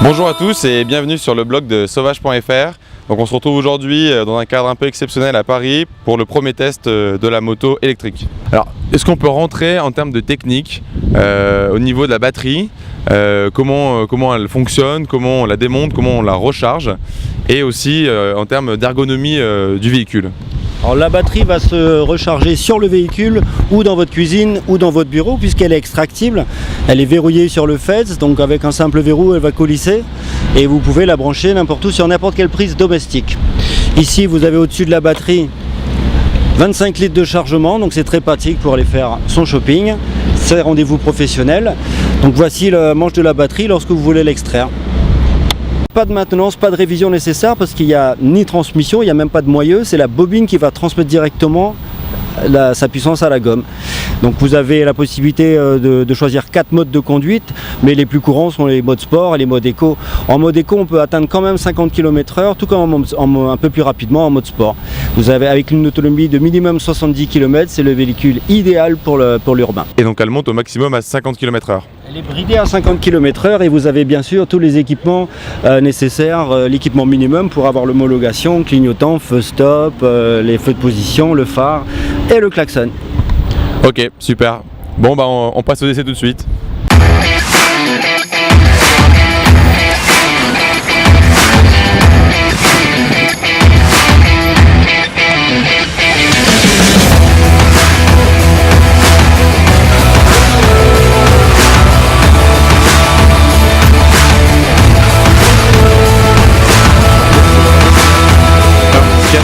Bonjour à tous et bienvenue sur le blog de sauvage.fr. Donc on se retrouve aujourd'hui dans un cadre un peu exceptionnel à Paris pour le premier test de la moto électrique. Alors, est-ce qu'on peut rentrer en termes de technique au niveau de la batterie, comment elle fonctionne, comment on la démonte, comment on la recharge, et aussi en termes d'ergonomie du véhicule? Alors la batterie va se recharger sur le véhicule ou dans votre cuisine ou dans votre bureau puisqu'elle est extractible. Elle est verrouillée sur le FETS, donc avec un simple verrou elle va coulisser et vous pouvez la brancher n'importe où sur n'importe quelle prise domestique. Ici vous avez au-dessus de la batterie 25 litres de chargement, donc c'est très pratique pour aller faire son shopping, ses rendez-vous professionnels. Donc voici le manche de la batterie lorsque vous voulez l'extraire. Pas de maintenance, pas de révision nécessaire parce qu'il n'y a ni transmission, il n'y a même pas de moyeu, c'est la bobine qui va transmettre directement sa puissance à la gomme. Donc vous avez la possibilité de choisir 4 modes de conduite, mais les plus courants sont les modes sport et les modes éco. En mode éco, on peut atteindre quand même 50 km/h, tout comme un peu plus rapidement en mode sport. Vous avez avec une autonomie de minimum 70 km, c'est le véhicule idéal pour l'urbain. Et donc elle monte au maximum à 50 km/h. Elle est bridée à 50 km/h et vous avez bien sûr tous les équipements nécessaires, l'équipement minimum pour avoir l'homologation, clignotant, feu stop, les feux de position, le phare et le klaxon. Ok, super. Bon bah on passe au essai tout de suite.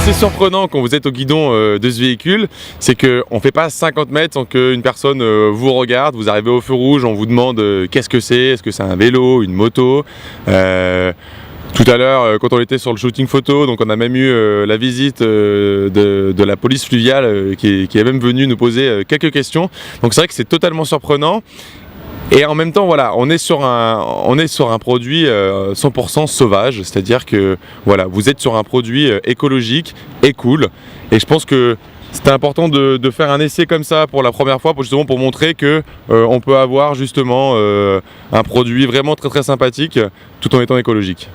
C'est surprenant quand vous êtes au guidon de ce véhicule, c'est qu'on ne fait pas 50 mètres sans qu'une personne vous regarde, vous arrivez au feu rouge, on vous demande qu'est-ce que c'est, est-ce que c'est un vélo, une moto. Tout à l'heure, quand on était sur le shooting photo, donc on a même eu la visite de la police fluviale qui est même venue nous poser quelques questions. Donc c'est vrai que c'est totalement surprenant. Et en même temps, voilà, on est sur un produit 100% sauvage, c'est-à-dire que voilà, vous êtes sur un produit écologique et cool. Et je pense que c'était important de faire un essai comme ça pour la première fois, justement pour montrer que on peut avoir justement un produit vraiment très très sympathique tout en étant écologique.